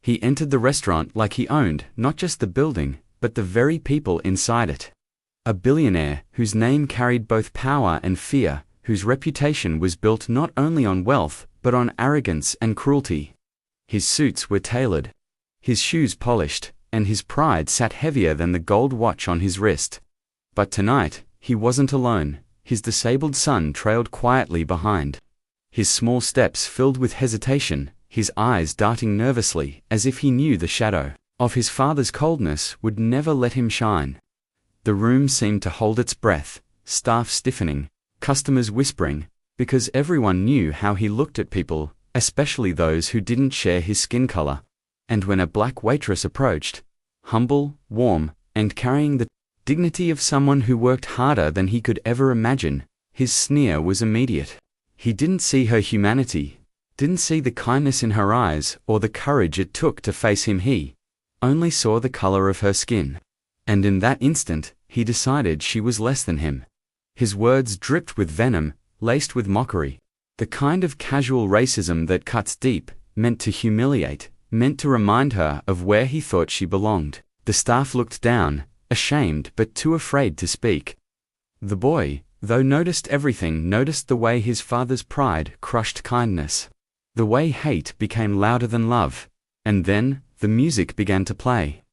He entered the restaurant like he owned not just the building, but the very people inside it. A billionaire whose name carried both power and fear, whose reputation was built not only on wealth, but on arrogance and cruelty. His suits were tailored, his shoes polished, and his pride sat heavier than the gold watch on his wrist. But tonight, he wasn't alone. His disabled son trailed quietly behind. His small steps filled with hesitation, his eyes darting nervously as if he knew the shadow of his father's coldness would never let him shine. The room seemed to hold its breath, staff stiffening, customers whispering, because everyone knew how he looked at people, especially those who didn't share his skin color. And when a black waitress approached, humble, warm, and carrying the dignity of someone who worked harder than he could ever imagine, his sneer was immediate. He didn't see her humanity, didn't see the kindness in her eyes or the courage it took to face him. He only saw the color of her skin. And in that instant, he decided she was less than him. His words dripped with venom, laced with mockery. The kind of casual racism that cuts deep, meant to humiliate, meant to remind her of where he thought she belonged. The staff looked down, ashamed but too afraid to speak. The boy, though noticed everything, noticed the way his father's pride crushed kindness. The way hate became louder than love. And then, the music began to play.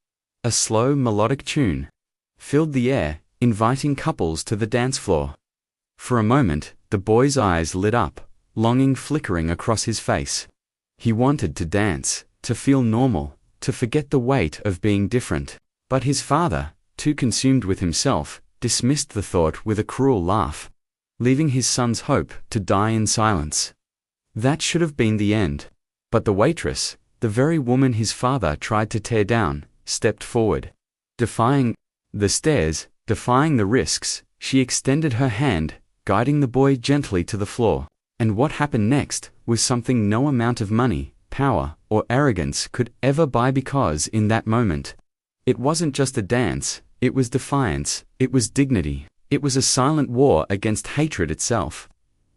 A slow melodic tune filled the air, inviting couples to the dance floor. For a moment, the boy's eyes lit up, longing flickering across his face. He wanted to dance, to feel normal, to forget the weight of being different. But his father, too consumed with himself, dismissed the thought with a cruel laugh, leaving his son's hope to die in silence. That should have been the end. But the waitress, the very woman his father tried to tear down, stepped forward. Defying the stares, defying the risks, she extended her hand, guiding the boy gently to the floor. And what happened next was something no amount of money, power, or arrogance could ever buy, because in that moment, it wasn't just a dance, it was defiance, it was dignity, it was a silent war against hatred itself.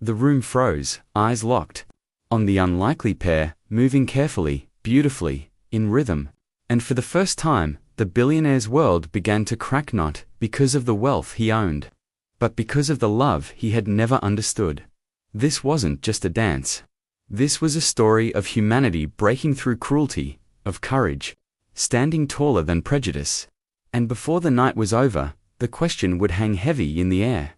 The room froze, eyes locked on the unlikely pair, moving carefully, beautifully, in rhythm. And for the first time, the billionaire's world began to crack, not because of the wealth he owned, but because of the love he had never understood. This wasn't just a dance. This was a story of humanity breaking through cruelty, of courage, standing taller than prejudice. And before the night was over, the question would hang heavy in the air.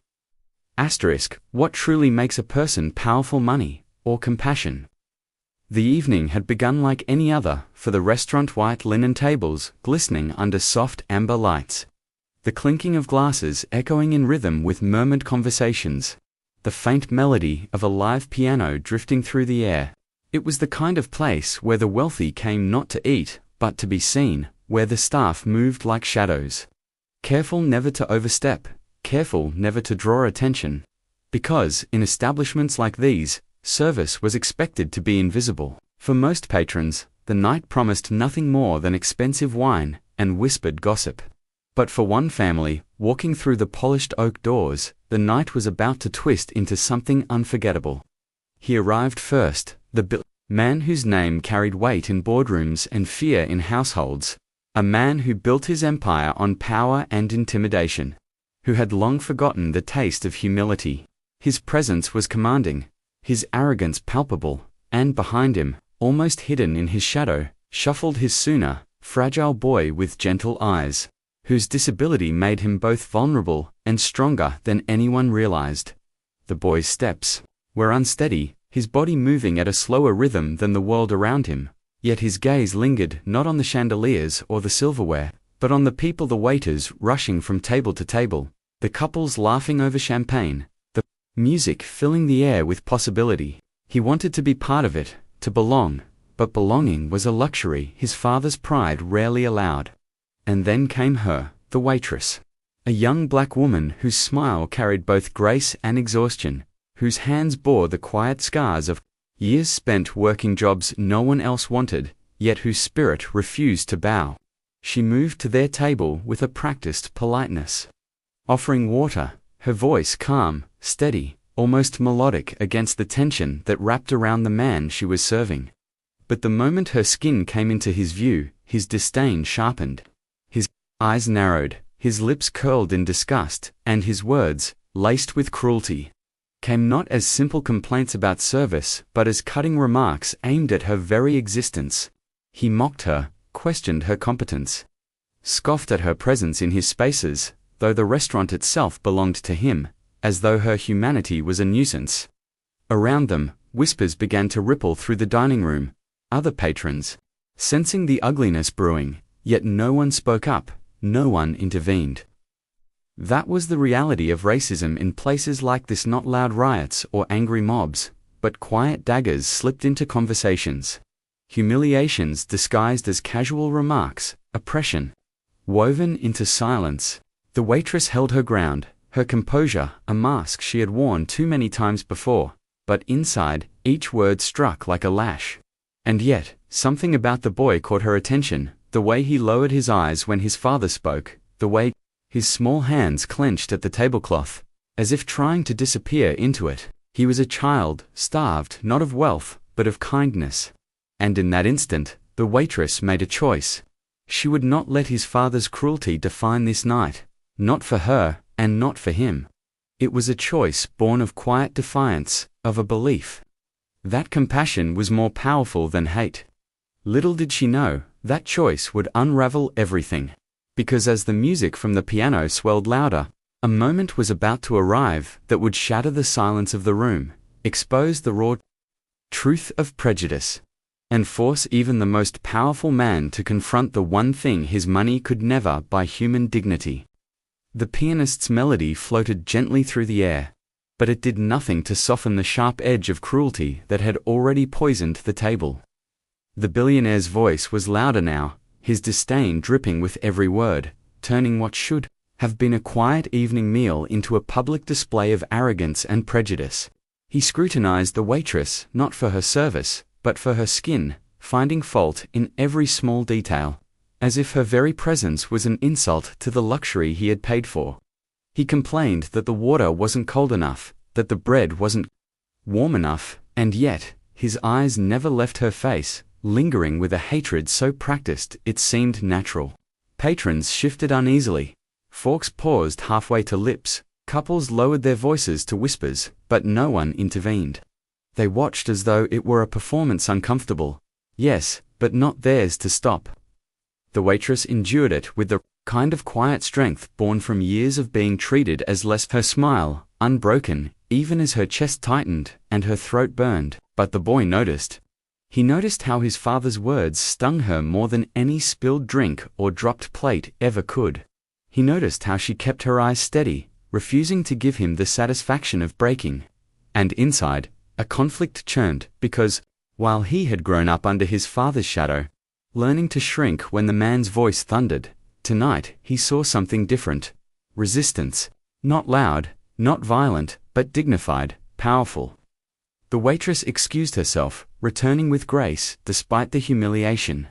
What truly makes a person powerful, money or compassion? The evening had begun like any other for the restaurant, white linen tables glistening under soft amber lights, the clinking of glasses echoing in rhythm with murmured conversations, the faint melody of a live piano drifting through the air. It was the kind of place where the wealthy came not to eat, but to be seen, where the staff moved like shadows, careful never to overstep, careful never to draw attention. Because, in establishments like these, service was expected to be invisible. For most patrons, the night promised nothing more than expensive wine and whispered gossip. But for one family, walking through the polished oak doors, the night was about to twist into something unforgettable. He arrived first, the man whose name carried weight in boardrooms and fear in households, a man who built his empire on power and intimidation, who had long forgotten the taste of humility. His presence was commanding, his arrogance palpable, and behind him, almost hidden in his shadow, shuffled his sooner, fragile boy with gentle eyes, whose disability made him both vulnerable and stronger than anyone realized. The boy's steps were unsteady, his body moving at a slower rhythm than the world around him, yet his gaze lingered not on the chandeliers or the silverware, but on the people, the waiters rushing from table to table, the couples laughing over champagne, the music filling the air with possibility. He wanted to be part of it, to belong, but belonging was a luxury his father's pride rarely allowed. And then came her, the waitress, a young black woman whose smile carried both grace and exhaustion, whose hands bore the quiet scars of years spent working jobs no one else wanted, yet whose spirit refused to bow. She moved to their table with a practiced politeness, offering water, her voice calm, steady, almost melodic against the tension that wrapped around the man she was serving. But the moment her skin came into his view, his disdain sharpened. His eyes narrowed, his lips curled in disgust, and his words, laced with cruelty, came not as simple complaints about service, but as cutting remarks aimed at her very existence. He mocked her, questioned her competence, scoffed at her presence in his spaces, though the restaurant itself belonged to him, as though her humanity was a nuisance. Around them, whispers began to ripple through the dining room. Other patrons, sensing the ugliness brewing, yet no one spoke up, no one intervened. That was the reality of racism in places like this, not loud riots or angry mobs, but quiet daggers slipped into conversations. Humiliations disguised as casual remarks, oppression woven into silence. The waitress held her ground, her composure a mask she had worn too many times before, but inside, each word struck like a lash. And yet, something about the boy caught her attention, the way he lowered his eyes when his father spoke, the way his small hands clenched at the tablecloth, as if trying to disappear into it. He was a child, starved not of wealth, but of kindness. And in that instant, the waitress made a choice. She would not let his father's cruelty define this night, not for her, and not for him. It was a choice born of quiet defiance, of a belief that compassion was more powerful than hate. Little did she know, that choice would unravel everything. Because as the music from the piano swelled louder, a moment was about to arrive that would shatter the silence of the room, expose the raw truth of prejudice, and force even the most powerful man to confront the one thing his money could never buy: human dignity. The pianist's melody floated gently through the air, but it did nothing to soften the sharp edge of cruelty that had already poisoned the table. The billionaire's voice was louder now, his disdain dripping with every word, turning what should have been a quiet evening meal into a public display of arrogance and prejudice. He scrutinized the waitress, not for her service, but for her skin, finding fault in every small detail, as if her very presence was an insult to the luxury he had paid for. He complained that the water wasn't cold enough, that the bread wasn't warm enough, and yet, his eyes never left her face, lingering with a hatred so practiced it seemed natural. Patrons shifted uneasily. Forks paused halfway to lips. Couples lowered their voices to whispers, but no one intervened. They watched as though it were a performance uncomfortable. Yes, but not theirs to stop. The waitress endured it with the kind of quiet strength born from years of being treated as less. Her smile, unbroken, even as her chest tightened and her throat burned. But the boy noticed. He noticed how his father's words stung her more than any spilled drink or dropped plate ever could. He noticed how she kept her eyes steady, refusing to give him the satisfaction of breaking. And inside, a conflict churned, because, while he had grown up under his father's shadow, learning to shrink when the man's voice thundered, tonight he saw something different. Resistance. Not loud, not violent, but dignified, powerful. The waitress excused herself, returning with grace, despite the humiliation.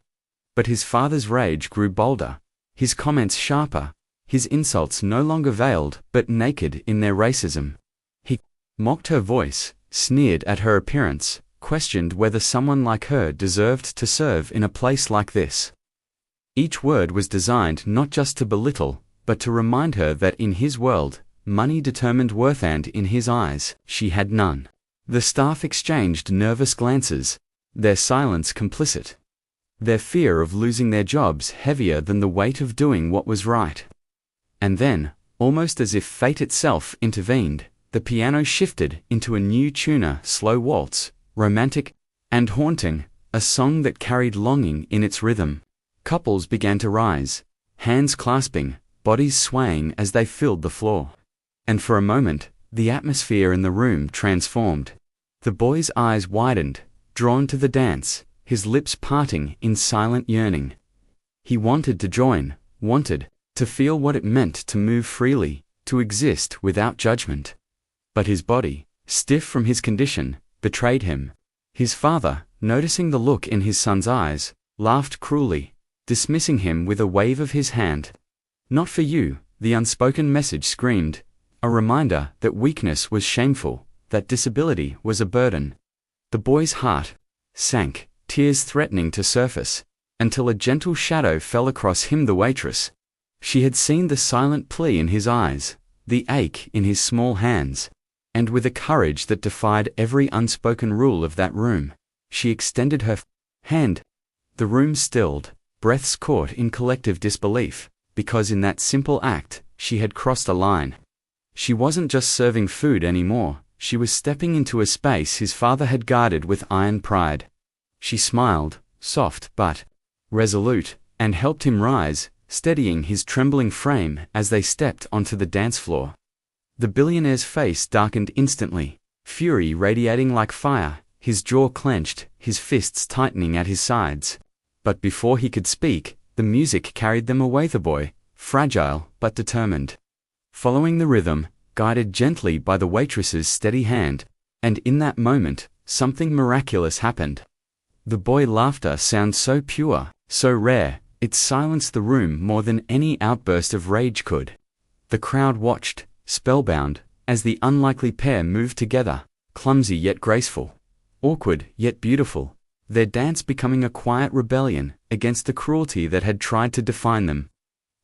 But his father's rage grew bolder, his comments sharper, his insults no longer veiled, but naked in their racism. He mocked her voice, sneered at her appearance, questioned whether someone like her deserved to serve in a place like this. Each word was designed not just to belittle, but to remind her that in his world, money determined worth, and in his eyes, she had none. The staff exchanged nervous glances, their silence complicit, their fear of losing their jobs heavier than the weight of doing what was right. And then, almost as if fate itself intervened, the piano shifted into a new tuner, slow waltz, romantic and haunting, a song that carried longing in its rhythm. Couples began to rise, hands clasping, bodies swaying as they filled the floor. And for a moment, the atmosphere in the room transformed. The boy's eyes widened, drawn to the dance, his lips parting in silent yearning. He wanted to join, wanted to feel what it meant to move freely, to exist without judgment. But his body, stiff from his condition, betrayed him. His father, noticing the look in his son's eyes, laughed cruelly, dismissing him with a wave of his hand. "Not for you," the unspoken message screamed, a reminder that weakness was shameful, that disability was a burden. The boy's heart sank, tears threatening to surface, until a gentle shadow fell across him, the waitress. She had seen the silent plea in his eyes, the ache in his small hands, and with a courage that defied every unspoken rule of that room, she extended her hand. The room stilled, breaths caught in collective disbelief, because in that simple act, she had crossed a line. She wasn't just serving food anymore, she was stepping into a space his father had guarded with iron pride. She smiled, soft but resolute, and helped him rise, steadying his trembling frame as they stepped onto the dance floor. The billionaire's face darkened instantly, fury radiating like fire, his jaw clenched, his fists tightening at his sides. But before he could speak, the music carried them away, the boy, fragile but determined, following the rhythm, guided gently by the waitress's steady hand, and in that moment, something miraculous happened. The boy's laughter sounded so pure, so rare, it silenced the room more than any outburst of rage could. The crowd watched, spellbound, as the unlikely pair moved together, clumsy yet graceful, awkward yet beautiful, their dance becoming a quiet rebellion against the cruelty that had tried to define them.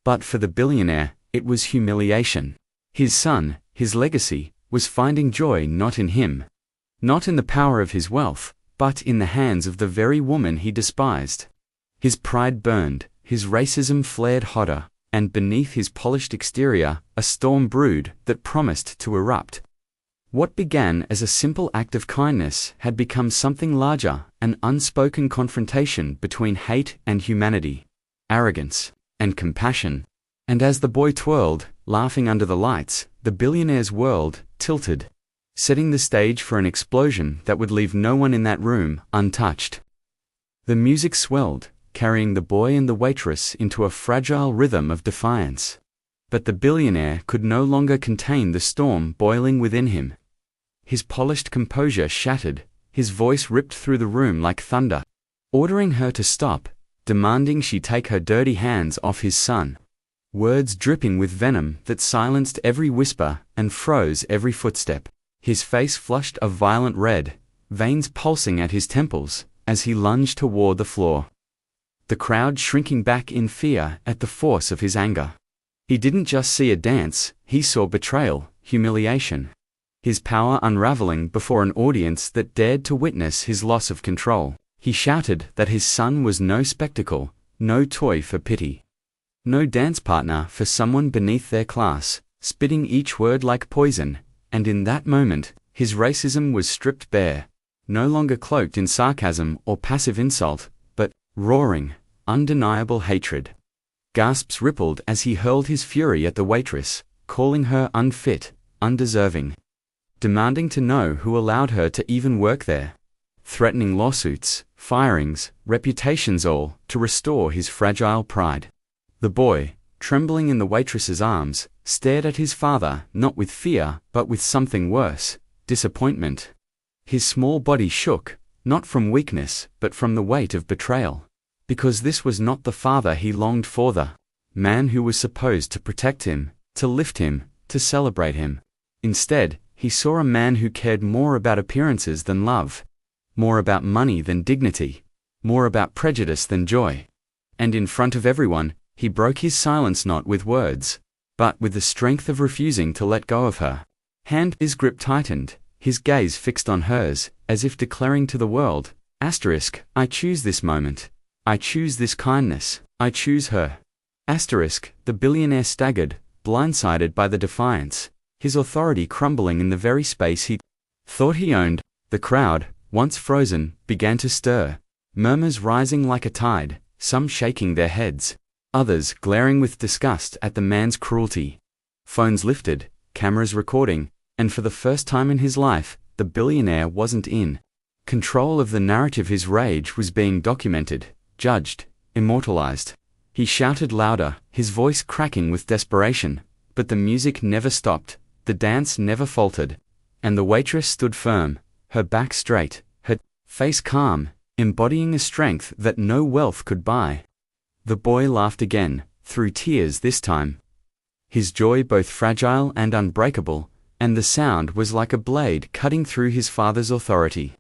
But for the billionaire, it was humiliation. His son, his legacy, was finding joy not in him, not in the power of his wealth, but in the hands of the very woman he despised. His pride burned, his racism flared hotter, and beneath his polished exterior, a storm brewed that promised to erupt. What began as a simple act of kindness had become something larger, an unspoken confrontation between hate and humanity, arrogance and compassion. And as the boy twirled, laughing under the lights, the billionaire's world tilted, setting the stage for an explosion that would leave no one in that room untouched. The music swelled, carrying the boy and the waitress into a fragile rhythm of defiance. But the billionaire could no longer contain the storm boiling within him. His polished composure shattered, his voice ripped through the room like thunder, ordering her to stop, demanding she take her dirty hands off his son. Words dripping with venom that silenced every whisper and froze every footstep. His face flushed a violent red, veins pulsing at his temples, as he lunged toward the floor. The crowd shrinking back in fear at the force of his anger. He didn't just see a dance, he saw betrayal, humiliation. His power unraveling before an audience that dared to witness his loss of control. He shouted that his son was no spectacle, no toy for pity, no dance partner for someone beneath their class, spitting each word like poison, and in that moment, his racism was stripped bare, no longer cloaked in sarcasm or passive insult, but roaring, undeniable hatred. Gasps rippled as he hurled his fury at the waitress, calling her unfit, undeserving, demanding to know who allowed her to even work there, threatening lawsuits, firings, reputations, all to restore his fragile pride. The boy, trembling in the waitress's arms, stared at his father not with fear but with something worse, disappointment. His small body shook, not from weakness but from the weight of betrayal. Because this was not the father he longed for, the man who was supposed to protect him, to lift him, to celebrate him. Instead, he saw a man who cared more about appearances than love, more about money than dignity, more about prejudice than joy. And in front of everyone, he broke his silence not with words, but with the strength of refusing to let go of her. His grip tightened, his gaze fixed on hers, as if declaring to the world, I choose this moment. I choose this kindness. I choose her. The billionaire staggered, blindsided by the defiance, his authority crumbling in the very space he thought he owned. The crowd, once frozen, began to stir, murmurs rising like a tide, some shaking their heads, others glaring with disgust at the man's cruelty. Phones lifted, cameras recording, and for the first time in his life, the billionaire wasn't in control of the narrative. His rage was being documented, judged, immortalized. He shouted louder, his voice cracking with desperation, but the music never stopped, the dance never faltered, and the waitress stood firm, her back straight, her face calm, embodying a strength that no wealth could buy. The boy laughed again, through tears this time, his joy both fragile and unbreakable, and the sound was like a blade cutting through his father's authority.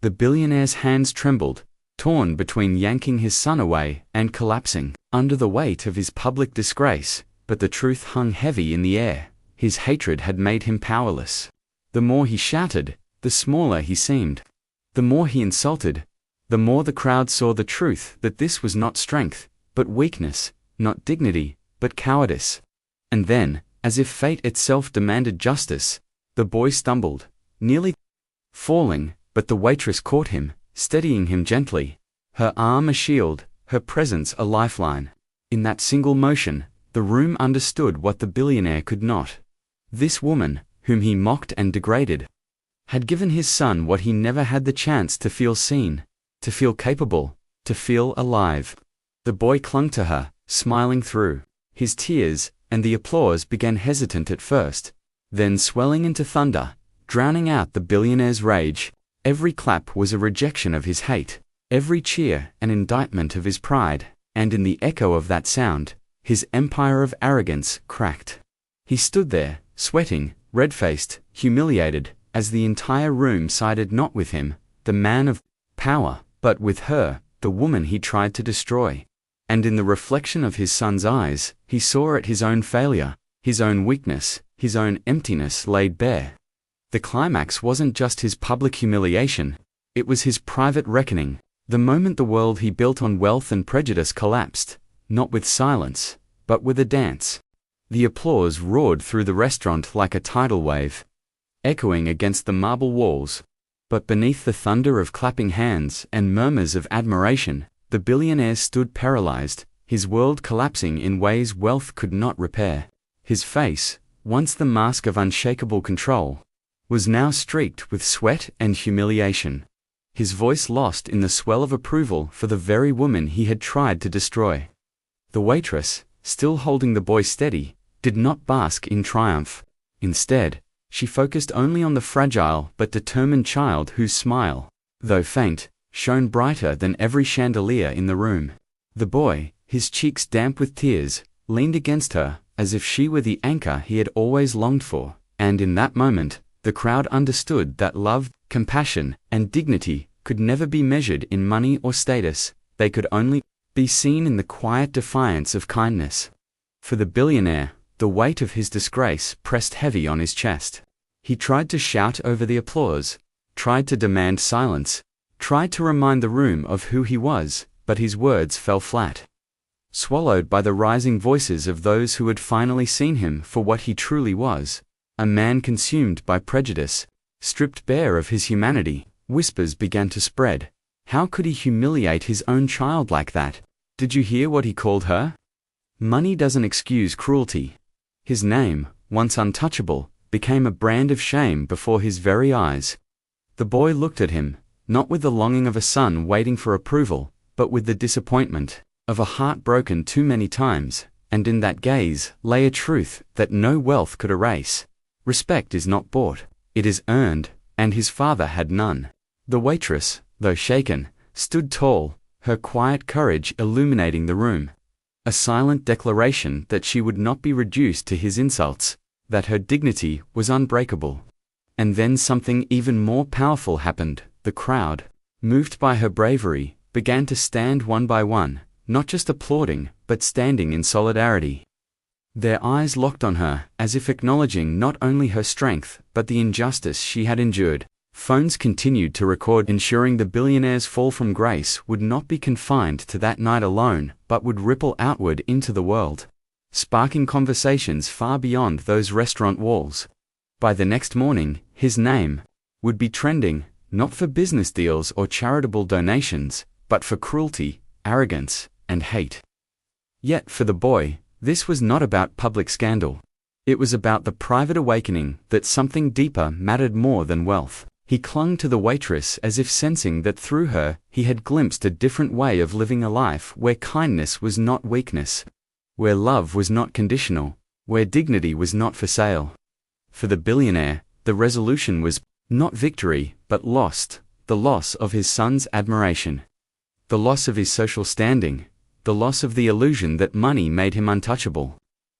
The billionaire's hands trembled, torn between yanking his son away and collapsing under the weight of his public disgrace, but the truth hung heavy in the air. His hatred had made him powerless. The more he shouted, the smaller he seemed. The more he insulted, the more the crowd saw the truth that this was not strength, but weakness, not dignity, but cowardice. And then, as if fate itself demanded justice, the boy stumbled, nearly falling, but the waitress caught him, steadying him gently, her arm a shield, her presence a lifeline. In that single motion, the room understood what the billionaire could not. This woman, whom he mocked and degraded, had given his son what he never had the chance to feel seen, to feel capable, to feel alive. The boy clung to her, smiling through his tears, and the applause began hesitant at first, then swelling into thunder, drowning out the billionaire's rage. Every clap was a rejection of his hate, every cheer an indictment of his pride, and in the echo of that sound, his empire of arrogance cracked. He stood there, sweating, red-faced, humiliated, as the entire room sided not with him, the man of power, but with her, the woman he tried to destroy. And in the reflection of his son's eyes, he saw it his own failure, his own weakness, his own emptiness laid bare. The climax wasn't just his public humiliation, it was his private reckoning. The moment the world he built on wealth and prejudice collapsed, not with silence, but with a dance. The applause roared through the restaurant like a tidal wave, echoing against the marble walls. But beneath the thunder of clapping hands and murmurs of admiration, the billionaire stood paralyzed, his world collapsing in ways wealth could not repair. His face, once the mask of unshakable control, was now streaked with sweat and humiliation. His voice lost in the swell of approval for the very woman he had tried to destroy. The waitress, still holding the boy steady, did not bask in triumph. Instead, she focused only on the fragile but determined child whose smile, though faint, shone brighter than every chandelier in the room. The boy, his cheeks damp with tears, leaned against her, as if she were the anchor he had always longed for, and in that moment, the crowd understood that love, compassion, and dignity could never be measured in money or status, they could only be seen in the quiet defiance of kindness. For the billionaire, the weight of his disgrace pressed heavy on his chest. He tried to shout over the applause, tried to demand silence, tried to remind the room of who he was, but his words fell flat, swallowed by the rising voices of those who had finally seen him for what he truly was, a man consumed by prejudice, stripped bare of his humanity. Whispers began to spread. How could he humiliate his own child like that? Did you hear what he called her? Money doesn't excuse cruelty. His name, once untouchable, became a brand of shame before his very eyes. The boy looked at him, not with the longing of a son waiting for approval, but with the disappointment of a heart broken too many times, and in that gaze lay a truth that no wealth could erase. Respect is not bought, it is earned, and his father had none. The waitress, though shaken, stood tall, her quiet courage illuminating the room. A silent declaration that she would not be reduced to his insults, that her dignity was unbreakable. And then something even more powerful happened. The crowd, moved by her bravery, began to stand one by one, not just applauding, but standing in solidarity. Their eyes locked on her, as if acknowledging not only her strength, but the injustice she had endured. Phones continued to record, ensuring the billionaire's fall from grace would not be confined to that night alone, but would ripple outward into the world, sparking conversations far beyond those restaurant walls. By the next morning, his name would be trending, not for business deals or charitable donations, but for cruelty, arrogance, and hate. Yet for the boy, this was not about public scandal. It was about the private awakening that something deeper mattered more than wealth. He clung to the waitress as if sensing that through her, he had glimpsed a different way of living a life where kindness was not weakness, where love was not conditional, where dignity was not for sale. For the billionaire, the resolution was not victory, but the loss of his son's admiration, the loss of his social standing, the loss of the illusion that money made him untouchable.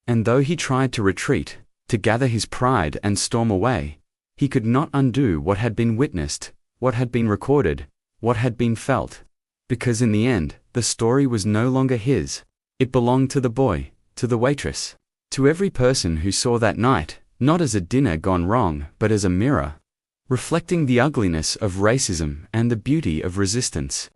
And though he tried to retreat, to gather his pride and storm away, he could not undo what had been witnessed, what had been recorded, what had been felt. Because in the end, the story was no longer his. It belonged to the boy, to the waitress, to every person who saw that night, not as a dinner gone wrong, but as a mirror, reflecting the ugliness of racism and the beauty of resistance.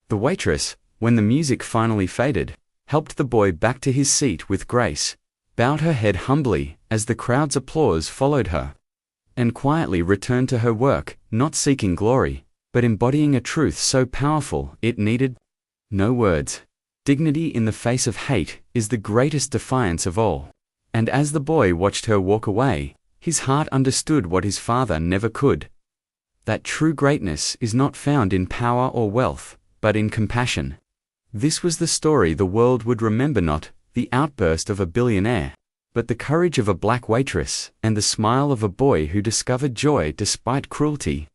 The waitress, when the music finally faded, helped the boy back to his seat with grace, bowed her head humbly as the crowd's applause followed her, and quietly returned to her work, not seeking glory, but embodying a truth so powerful it needed no words. Dignity in the face of hate is the greatest defiance of all. And as the boy watched her walk away, his heart understood what his father never could. That true greatness is not found in power or wealth, but in compassion. This was the story the world would remember, not the outburst of a billionaire, but the courage of a black waitress and the smile of a boy who discovered joy despite cruelty.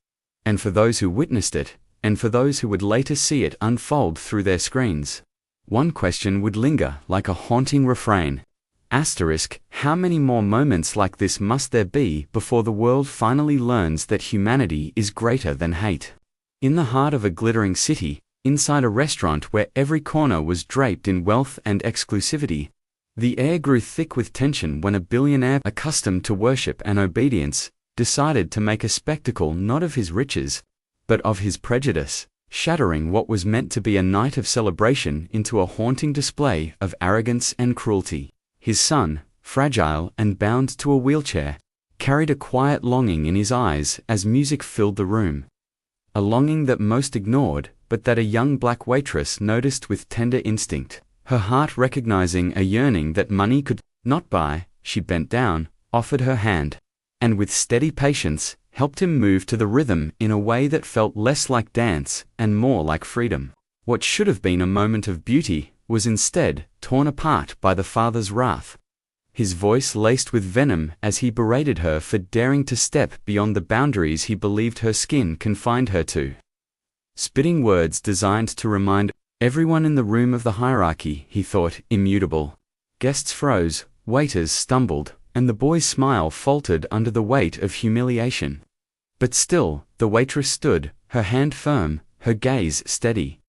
And for those who witnessed it, and for those who would later see it unfold through their screens, one question would linger like a haunting refrain. How many more moments like this must there be before the world finally learns that humanity is greater than hate? In the heart of a glittering city, inside a restaurant where every corner was draped in wealth and exclusivity, the air grew thick with tension when a billionaire accustomed to worship and obedience decided to make a spectacle not of his riches, but of his prejudice, shattering what was meant to be a night of celebration into a haunting display of arrogance and cruelty. His son, fragile and bound to a wheelchair, carried a quiet longing in his eyes as music filled the room. A longing that most ignored, but that a young black waitress noticed with tender instinct. Her heart recognizing a yearning that money could not buy, she bent down, offered her hand, and with steady patience, helped him move to the rhythm in a way that felt less like dance and more like freedom. What should have been a moment of beauty was instead torn apart by the father's wrath. His voice laced with venom as he berated her for daring to step beyond the boundaries he believed her skin confined her to. Spitting words designed to remind everyone in the room of the hierarchy he thought immutable. Guests froze, waiters stumbled, and the boy's smile faltered under the weight of humiliation. But still, the waitress stood, her hand firm, her gaze steady.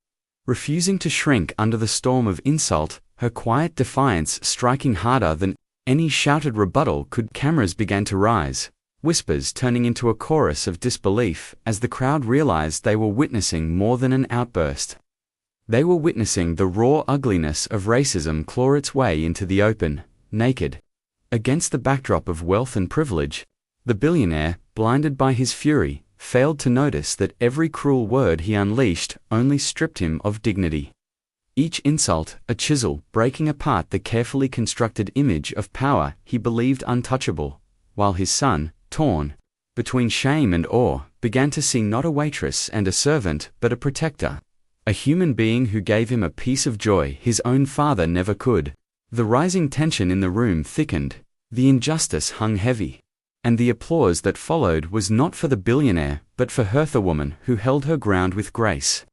Refusing to shrink under the storm of insult, her quiet defiance striking harder than any shouted rebuttal could. Cameras began to rise, whispers turning into a chorus of disbelief as the crowd realized they were witnessing more than an outburst. They were witnessing the raw ugliness of racism claw its way into the open, naked. Against the backdrop of wealth and privilege, the billionaire, blinded by his fury, failed to notice that every cruel word he unleashed only stripped him of dignity. Each insult, a chisel breaking apart the carefully constructed image of power he believed untouchable, while his son, torn between shame and awe, began to see not a waitress and a servant but a protector, a human being who gave him a piece of joy his own father never could. The rising tension in the room thickened, the injustice hung heavy. And the applause that followed was not for the billionaire, but for her, the woman who held her ground with grace,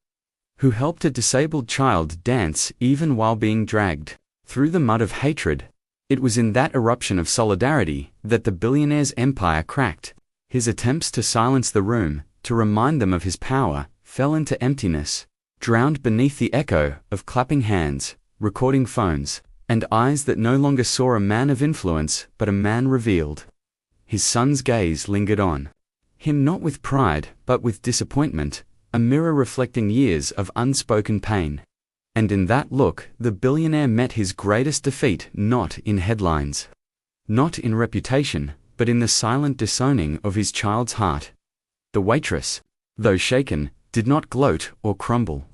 who helped a disabled child dance even while being dragged through the mud of hatred. It was in that eruption of solidarity that the billionaire's empire cracked. His attempts to silence the room, to remind them of his power, fell into emptiness, drowned beneath the echo of clapping hands, recording phones, and eyes that no longer saw a man of influence but a man revealed. His son's gaze lingered on him, not with pride, but with disappointment, a mirror reflecting years of unspoken pain. And in that look, the billionaire met his greatest defeat, not in headlines, not in reputation, but in the silent disowning of his child's heart. The waitress, though shaken, did not gloat or crumble.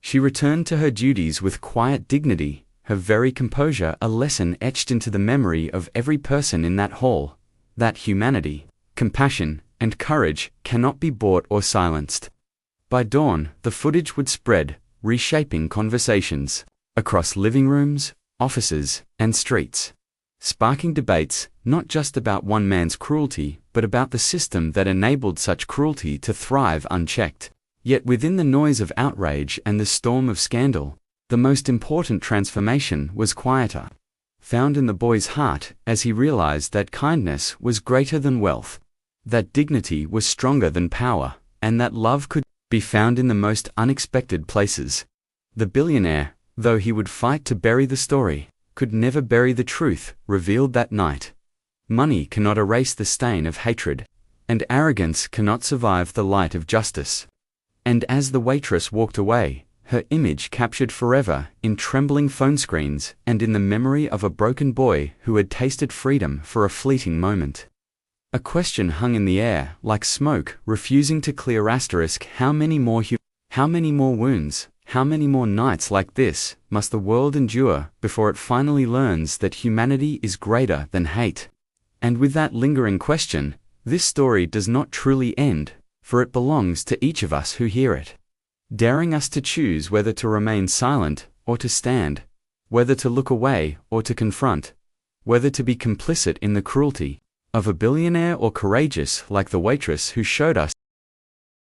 She returned to her duties with quiet dignity, her very composure a lesson etched into the memory of every person in that hall. That humanity, compassion, and courage cannot be bought or silenced. By dawn, the footage would spread, reshaping conversations across living rooms, offices, and streets, sparking debates not just about one man's cruelty, but about the system that enabled such cruelty to thrive unchecked. Yet within the noise of outrage and the storm of scandal, the most important transformation was quieter, found in the boy's heart as he realized that kindness was greater than wealth, that dignity was stronger than power, and that love could be found in the most unexpected places. The billionaire, though he would fight to bury the story, could never bury the truth revealed that night. Money cannot erase the stain of hatred, and arrogance cannot survive the light of justice. And as the waitress walked away, her image captured forever in trembling phone screens and in the memory of a broken boy who had tasted freedom for a fleeting moment. A question hung in the air, like smoke, refusing to clear. How many more wounds, how many more nights like this must the world endure before it finally learns that humanity is greater than hate? And with that lingering question, this story does not truly end, for it belongs to each of us who hear it, daring us to choose whether to remain silent or to stand, whether to look away or to confront, whether to be complicit in the cruelty of a billionaire or courageous like the waitress who showed us